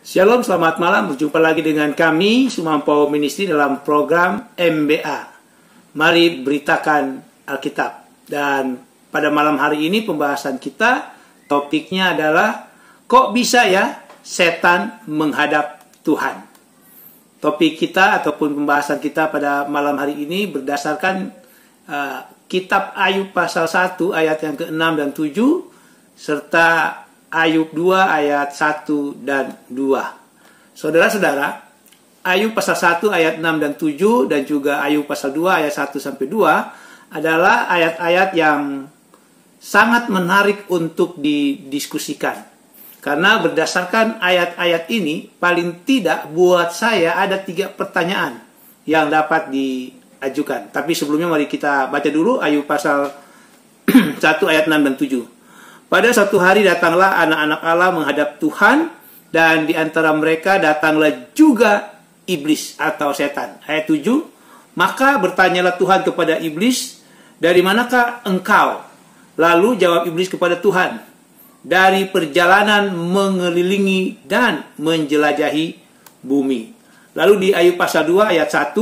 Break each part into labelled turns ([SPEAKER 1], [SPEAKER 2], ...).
[SPEAKER 1] Shalom, selamat malam. Berjumpa lagi dengan kami, Sumampau Ministry, dalam program MBA. Mari beritakan Alkitab. Dan pada malam hari ini pembahasan kita, topiknya adalah, kok bisa ya setan menghadap Tuhan? Topik kita ataupun pembahasan kita pada malam hari ini berdasarkan kitab Ayub pasal 1 ayat yang ke-6 dan 7, serta Ayub 2 ayat 1 dan 2. Saudara-saudara, Ayub pasal 1 ayat 6 dan 7 dan juga Ayub pasal 2 ayat 1 sampai 2 adalah ayat-ayat yang sangat menarik untuk didiskusikan. Karena berdasarkan ayat-ayat ini, paling tidak buat saya ada 3 pertanyaan yang dapat diajukan. Tapi sebelumnya mari kita baca dulu Ayub pasal 1 ayat 6 dan 7. Pada suatu hari datanglah anak-anak Allah menghadap Tuhan, dan di antara mereka datanglah juga iblis atau setan. Ayat 7, maka bertanyalah Tuhan kepada iblis, dari manakah engkau? Lalu jawab iblis kepada Tuhan, dari perjalanan mengelilingi dan menjelajahi bumi. Lalu di Ayub pasal 2 ayat 1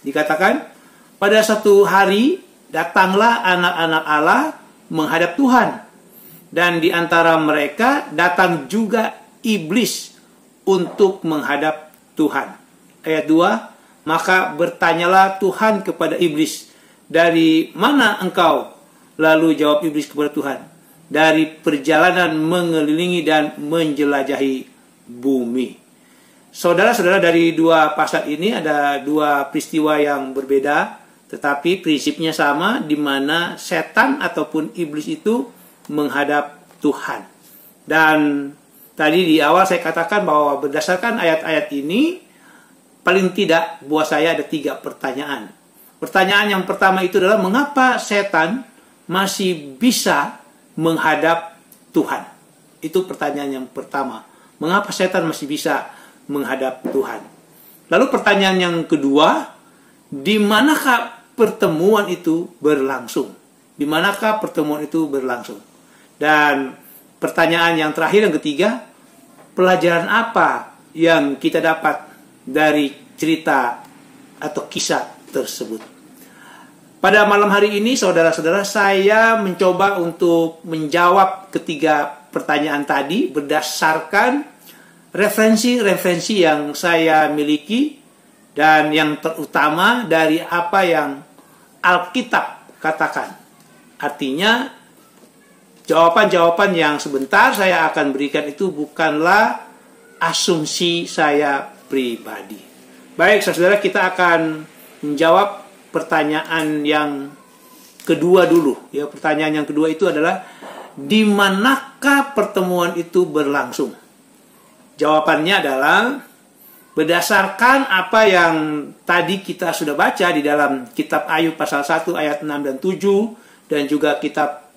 [SPEAKER 1] dikatakan, pada suatu hari datanglah anak-anak Allah menghadap Tuhan, dan di antara mereka datang juga iblis untuk menghadap Tuhan. Ayat 2, maka bertanyalah Tuhan kepada iblis, dari mana engkau? Lalu jawab iblis kepada Tuhan, dari perjalanan mengelilingi dan menjelajahi bumi. Saudara-saudara, dari 2 pasal ini ada 2 peristiwa yang berbeda, tetapi prinsipnya sama, di mana setan ataupun iblis itu menghadap Tuhan. Dan tadi di awal saya katakan bahwa berdasarkan ayat-ayat ini, paling tidak buat saya ada 3 pertanyaan. Pertanyaan yang pertama itu adalah, mengapa setan masih bisa menghadap Tuhan? Itu pertanyaan yang pertama. Mengapa setan masih bisa menghadap Tuhan? Lalu pertanyaan yang kedua, di manakah pertemuan itu berlangsung? Di manakah pertemuan itu berlangsung? Dan pertanyaan yang terakhir, yang ketiga, pelajaran apa yang kita dapat dari cerita atau kisah tersebut? Pada malam hari ini, saudara-saudara, saya mencoba untuk menjawab ketiga pertanyaan tadi berdasarkan referensi-referensi yang saya miliki, dan yang terutama dari apa yang Alkitab katakan. Artinya, jawaban-jawaban yang sebentar saya akan berikan itu bukanlah asumsi saya pribadi. Baik, saudara, kita akan menjawab pertanyaan yang kedua dulu. Ya, pertanyaan yang kedua itu adalah, di manakah pertemuan itu berlangsung? Jawabannya adalah, berdasarkan apa yang tadi kita sudah baca di dalam kitab Ayub pasal 1 ayat 6 dan 7, dan juga kitab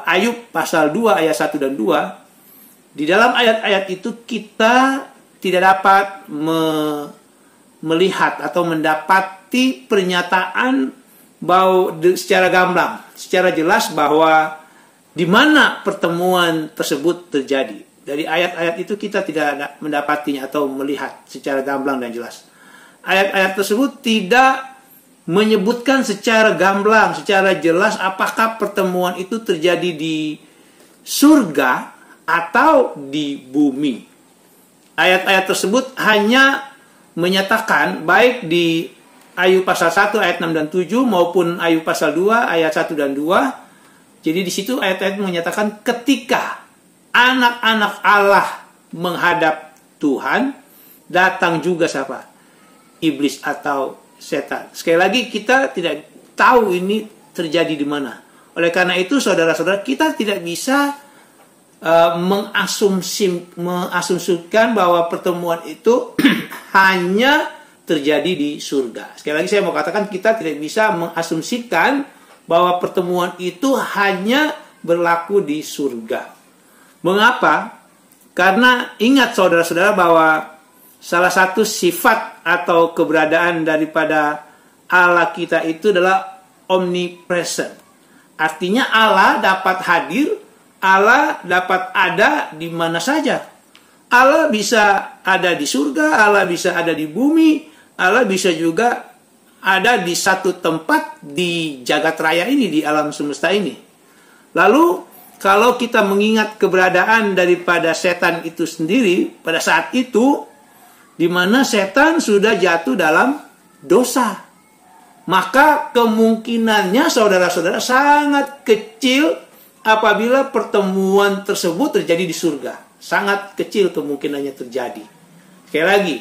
[SPEAKER 1] Ayub pasal 2 ayat 1 dan 2, di dalam ayat-ayat itu kita tidak dapat melihat atau mendapati pernyataan bahwa secara gamblang, secara jelas bahwa di mana pertemuan tersebut terjadi. Dari ayat-ayat itu kita tidak mendapatinya atau melihat secara gamblang dan jelas. Ayat-ayat tersebut tidak menyebutkan secara gamblang, secara jelas apakah pertemuan itu terjadi di surga atau di bumi. Ayat-ayat tersebut hanya menyatakan, baik di Ayub pasal 1 ayat 6 dan 7 maupun Ayub pasal 2 ayat 1 dan 2. Jadi di situ ayat-ayat menyatakan ketika anak-anak Allah menghadap Tuhan, datang juga siapa? Iblis atau setan. Sekali lagi, kita tidak tahu ini terjadi di mana. Oleh karena itu, saudara-saudara, kita tidak bisa mengasumsikan bahwa pertemuan itu hanya terjadi di surga. Sekali lagi saya mau katakan, kita tidak bisa mengasumsikan bahwa pertemuan itu hanya berlaku di surga. Mengapa? Karena ingat, saudara-saudara, bahwa salah satu sifat atau keberadaan daripada Allah kita itu adalah omnipresent. Artinya Allah dapat hadir, Allah dapat ada di mana saja. Allah bisa ada di surga, Allah bisa ada di bumi, Allah bisa juga ada di satu tempat di jagat raya ini, di alam semesta ini. Lalu kalau kita mengingat keberadaan daripada setan itu sendiri pada saat itu, di mana setan sudah jatuh dalam dosa, maka kemungkinannya saudara-saudara sangat kecil apabila pertemuan tersebut terjadi di surga. Sangat kecil kemungkinannya terjadi. Sekali lagi,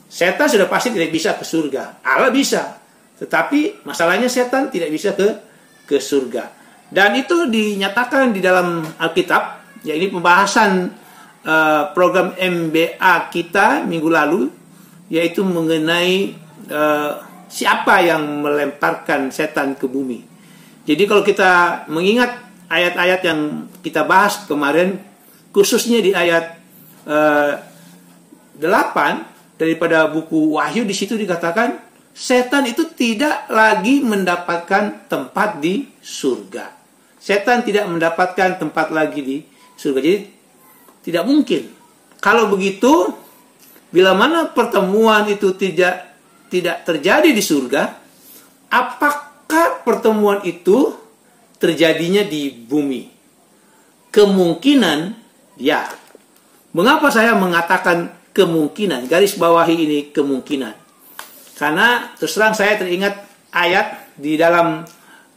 [SPEAKER 1] setan sudah pasti tidak bisa ke surga. Allah bisa. Tetapi masalahnya setan tidak bisa ke surga. Dan itu dinyatakan di dalam Alkitab. Ya, ini pembahasan program MBA kita minggu lalu, yaitu mengenai siapa yang melemparkan setan ke bumi. Jadi kalau kita mengingat ayat-ayat yang kita bahas kemarin, khususnya di ayat 8 daripada buku Wahyu, di situ dikatakan setan itu tidak lagi mendapatkan tempat di surga. Setan tidak mendapatkan tempat lagi di surga. Jadi tidak mungkin. Kalau begitu, bila mana pertemuan itu tidak terjadi di surga, apakah pertemuan itu terjadinya di bumi? Kemungkinan ya. Mengapa saya mengatakan kemungkinan? Garis bawahi ini kemungkinan. Karena terus terang saya teringat ayat di dalam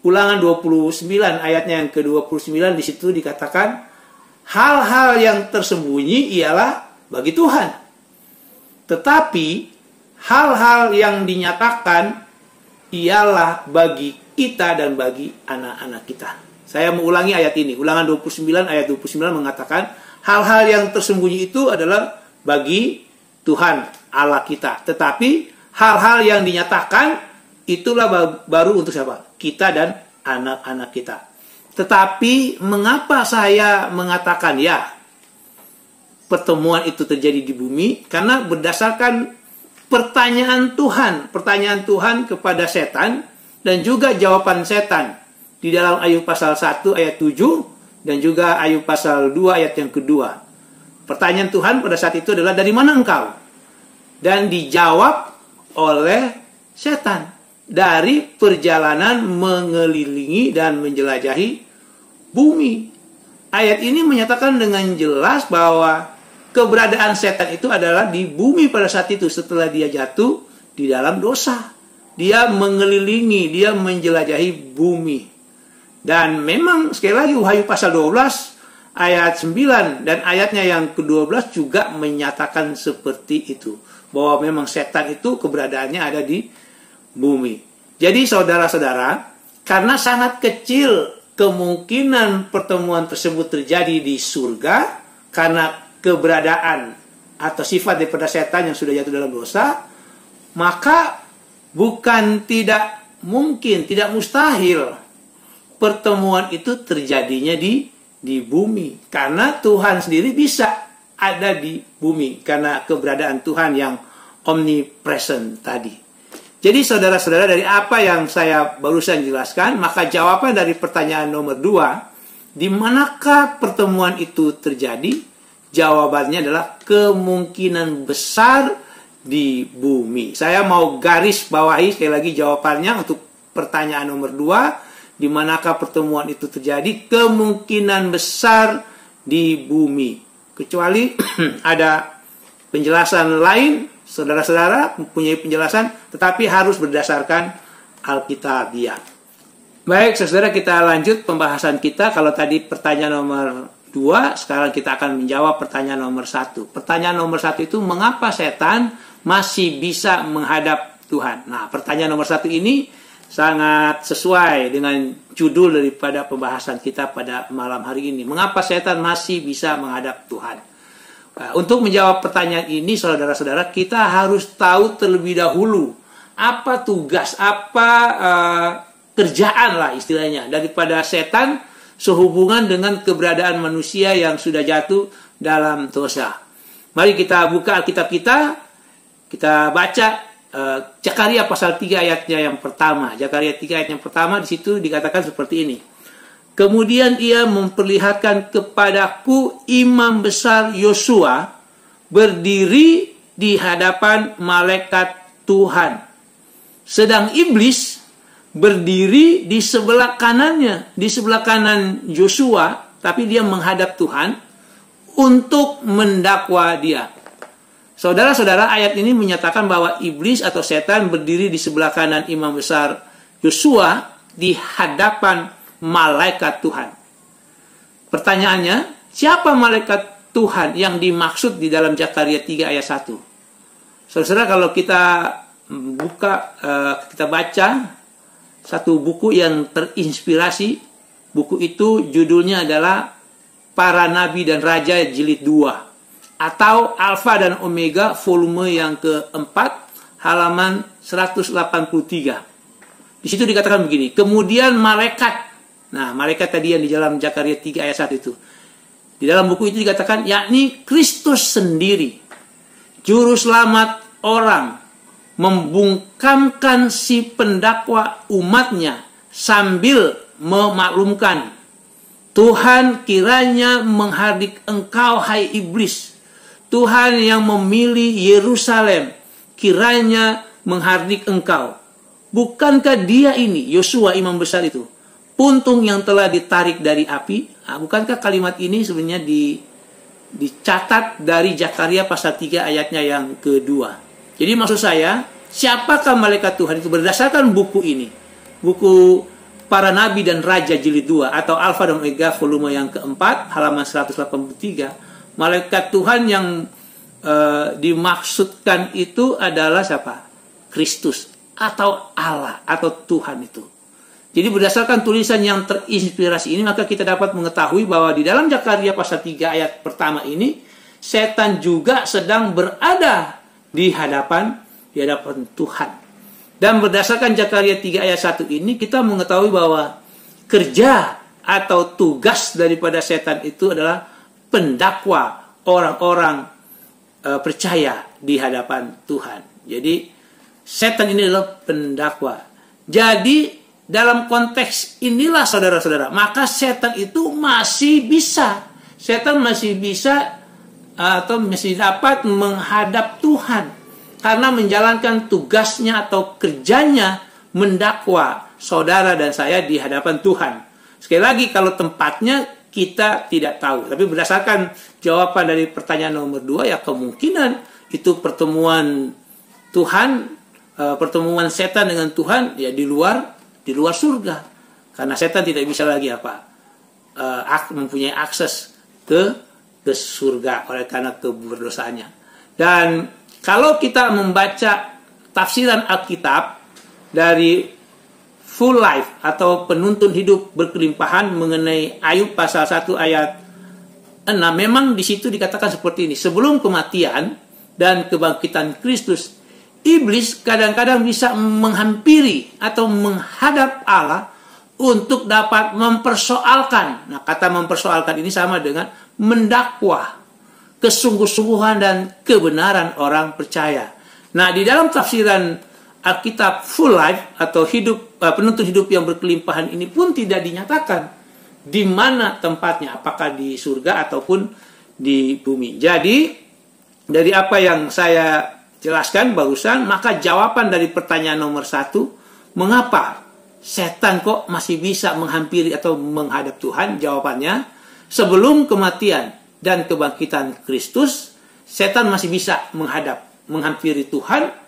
[SPEAKER 1] Ulangan 29 ayatnya yang ke-29, di situ dikatakan hal-hal yang tersembunyi ialah bagi Tuhan. Tetapi hal-hal yang dinyatakan ialah bagi kita dan bagi anak-anak kita. Saya mengulangi ayat ini. Ulangan 29 ayat 29 mengatakan hal-hal yang tersembunyi itu adalah bagi Tuhan Allah kita. Tetapi hal-hal yang dinyatakan itulah baru untuk siapa? Kita dan anak-anak kita. Tetapi mengapa saya mengatakan ya pertemuan itu terjadi di bumi? Karena berdasarkan pertanyaan Tuhan kepada setan dan juga jawaban setan di dalam Ayub pasal 1 ayat 7 dan juga Ayub pasal 2 ayat yang kedua. Pertanyaan Tuhan pada saat itu adalah, dari mana engkau? Dan dijawab oleh setan, dari perjalanan mengelilingi dan menjelajahi bumi. Ayat ini menyatakan dengan jelas bahwa keberadaan setan itu adalah di bumi pada saat itu setelah dia jatuh di dalam dosa. Dia mengelilingi, dia menjelajahi bumi. Dan memang sekali lagi Wahyu pasal 12 ayat 9 dan ayatnya yang ke-12 juga menyatakan seperti itu. Bahwa memang setan itu keberadaannya ada di bumi. Jadi saudara-saudara, karena sangat kecil kemungkinan pertemuan tersebut terjadi di surga, karena keberadaan atau sifat daripada setan yang sudah jatuh dalam dosa, maka bukan tidak mungkin, tidak mustahil pertemuan itu terjadinya di bumi. Karena Tuhan sendiri bisa ada di bumi karena keberadaan Tuhan yang omnipresent tadi. Jadi saudara-saudara, dari apa yang saya barusan jelaskan, maka jawaban dari pertanyaan nomor 2, di manakah pertemuan itu terjadi? Jawabannya adalah kemungkinan besar di bumi. Saya mau garis bawahi sekali lagi jawabannya untuk pertanyaan nomor 2, di manakah pertemuan itu terjadi? Kemungkinan besar di bumi. Kecuali ada penjelasan lain, saudara-saudara mempunyai penjelasan, tetapi harus berdasarkan Alkitabiah. Baik, saudara, kita lanjut pembahasan kita. Kalau tadi pertanyaan nomor 2, sekarang kita akan menjawab pertanyaan nomor 1. Pertanyaan nomor 1 itu, mengapa setan masih bisa menghadap Tuhan? Nah, pertanyaan nomor 1 ini sangat sesuai dengan judul daripada pembahasan kita pada malam hari ini. Mengapa setan masih bisa menghadap Tuhan? Untuk menjawab pertanyaan ini, saudara-saudara, kita harus tahu terlebih dahulu apa tugas, apa kerjaan lah istilahnya daripada setan sehubungan dengan keberadaan manusia yang sudah jatuh dalam dosa. Mari kita buka Alkitab kita baca Zakaria pasal 3 ayatnya yang pertama. Zakaria 3 ayat yang pertama, di situ dikatakan seperti ini. Kemudian ia memperlihatkan kepadaku imam besar Yosua berdiri di hadapan malaikat Tuhan. Sedang iblis berdiri di sebelah kanannya, di sebelah kanan Yosua, tapi dia menghadap Tuhan untuk mendakwa dia. Saudara-saudara, ayat ini menyatakan bahwa iblis atau setan berdiri di sebelah kanan imam besar Yosua di hadapan malaikat Tuhan. Pertanyaannya, siapa malaikat Tuhan yang dimaksud di dalam Zakaria 3 ayat 1? Saudara, kalau kita buka, kita baca satu buku yang terinspirasi, buku itu judulnya adalah Para Nabi dan Raja Jilid 2 atau Alfa dan Omega volume yang keempat, halaman 183. Di situ dikatakan begini, kemudian malaikat, nah malaikat tadi yang di dalam Zakaria 3 ayat 1 itu, di dalam buku itu dikatakan, yakni Kristus sendiri, juru selamat orang, membungkamkan si pendakwa umatnya sambil memaklumkan, Tuhan kiranya menghardik engkau, hai iblis. Tuhan yang memilih Yerusalem kiranya menghardik engkau. Bukankah dia ini, Yosua imam besar itu, puntung yang telah ditarik dari api? Nah, bukankah kalimat ini sebenarnya dicatat dari Zakaria pasal 3 ayatnya yang kedua. Jadi maksud saya, siapakah malaikat Tuhan itu berdasarkan buku ini? Buku Para Nabi dan Raja Jilid 2 atau Alfa dan Omega volume yang keempat, halaman 183. Malaikat Tuhan yang dimaksudkan itu adalah siapa? Kristus atau Allah atau Tuhan itu. Jadi berdasarkan tulisan yang terinspirasi ini, maka kita dapat mengetahui bahwa di dalam Zakaria pasal 3 ayat pertama ini, setan juga sedang berada di hadapan Tuhan. Dan berdasarkan Zakaria 3 ayat 1 ini, kita mengetahui bahwa kerja atau tugas daripada setan itu adalah pendakwa orang-orang percaya di hadapan Tuhan. Jadi setan ini adalah pendakwa. Jadi dalam konteks inilah saudara-saudara, maka setan itu masih bisa atau masih dapat menghadap Tuhan karena menjalankan tugasnya atau kerjanya mendakwa saudara dan saya di hadapan Tuhan. Sekali lagi, kalau tempatnya kita tidak tahu, tapi berdasarkan jawaban dari pertanyaan nomor 2, ya kemungkinan itu pertemuan Tuhan, pertemuan setan dengan Tuhan ya di luar surga, karena setan tidak bisa lagi mempunyai akses ke surga oleh karena keberdosaannya. Dan kalau kita membaca tafsiran Alkitab dari Full Life atau Penuntun Hidup Berkelimpahan mengenai Ayub pasal 1 ayat 6, memang di situ dikatakan seperti ini. Sebelum kematian dan kebangkitan Kristus, iblis kadang-kadang bisa menghampiri atau menghadap Allah untuk dapat mempersoalkan. Nah, kata mempersoalkan ini sama dengan mendakwa kesungguh-sungguhan dan kebenaran orang percaya. Nah, di dalam tafsiran Alkitab Full Life atau Penuntun Hidup yang Berkelimpahan ini pun tidak dinyatakan di mana tempatnya, apakah di surga ataupun di bumi. Jadi, dari apa yang saya jelaskan barusan, maka jawaban dari pertanyaan nomor 1, mengapa setan kok masih bisa menghampiri atau menghadap Tuhan? Jawabannya, sebelum kematian dan kebangkitan Kristus, setan masih bisa menghampiri Tuhan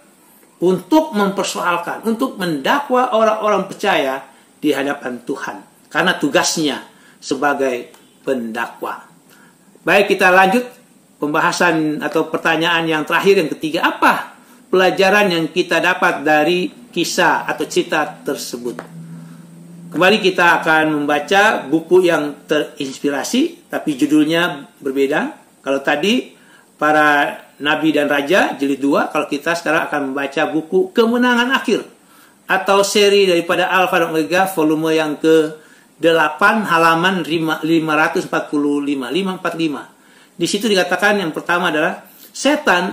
[SPEAKER 1] untuk mempersoalkan, untuk mendakwa orang-orang percaya di hadapan Tuhan, karena tugasnya sebagai pendakwa. Baik, kita lanjut pembahasan atau pertanyaan yang terakhir, yang ketiga. Apa pelajaran yang kita dapat dari kisah atau cerita tersebut? Kembali kita akan membaca buku yang terinspirasi, tapi judulnya berbeda. Kalau tadi Para Nabi dan Raja Jilid 2, kalau kita sekarang akan membaca buku Kemenangan Akhir atau seri daripada Alfa dan Omega volume yang ke-8, halaman 545. Di situ dikatakan yang pertama adalah setan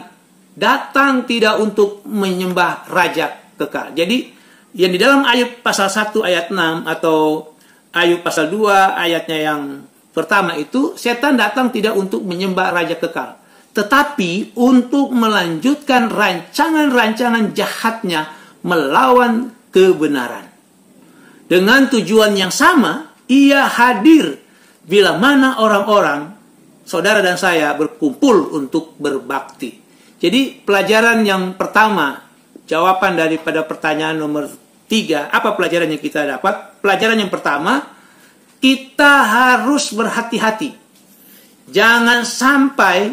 [SPEAKER 1] datang tidak untuk menyembah raja kekal. Jadi yang di dalam Ayub pasal 1 ayat 6 atau Ayub pasal 2 ayatnya yang pertama itu, setan datang tidak untuk menyembah raja kekal, tetapi untuk melanjutkan rancangan-rancangan jahatnya melawan kebenaran. Dengan tujuan yang sama, ia hadir bila mana orang-orang, saudara dan saya, berkumpul untuk berbakti. Jadi pelajaran yang pertama, jawaban daripada pertanyaan nomor 3, apa pelajaran yang kita dapat? Pelajaran yang pertama, kita harus berhati-hati. Jangan sampai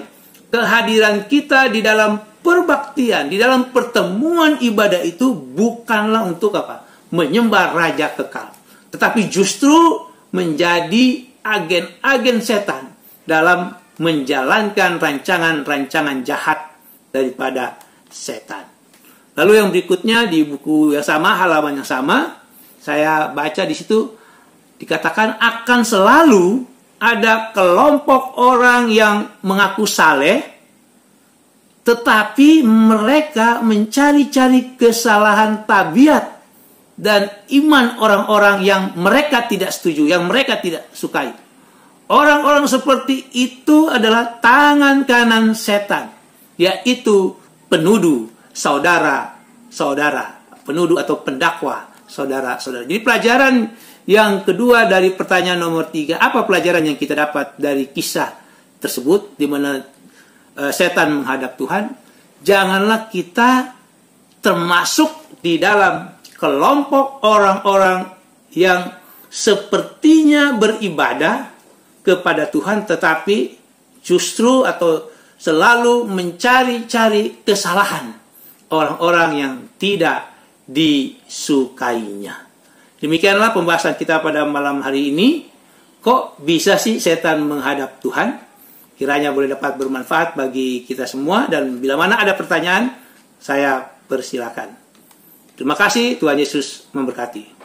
[SPEAKER 1] kehadiran kita di dalam perbaktian, di dalam pertemuan ibadah itu bukanlah untuk apa? Menyembah Raja Kekal. Tetapi justru menjadi agen-agen setan dalam menjalankan rancangan-rancangan jahat daripada setan. Lalu yang berikutnya di buku yang sama, halaman yang sama, saya baca di situ dikatakan akan selalu ada kelompok orang yang mengaku saleh, tetapi mereka mencari-cari kesalahan tabiat dan iman orang-orang yang mereka tidak setuju, yang mereka tidak sukai. Orang-orang seperti itu adalah tangan kanan setan, yaitu penuduh saudara-saudara, penuduh atau pendakwa saudara-saudara. Jadi pelajaran yang kedua dari pertanyaan nomor 3, apa pelajaran yang kita dapat dari kisah tersebut di mana setan menghadap Tuhan? Janganlah kita termasuk di dalam kelompok orang-orang yang sepertinya beribadah kepada Tuhan tetapi justru atau selalu mencari-cari kesalahan orang-orang yang tidak disukainya. Demikianlah pembahasan kita pada malam hari ini. Kok bisa sih setan menghadap Tuhan? Kiranya boleh dapat bermanfaat bagi kita semua. Dan bila mana ada pertanyaan, saya persilakan. Terima kasih, Tuhan Yesus memberkati.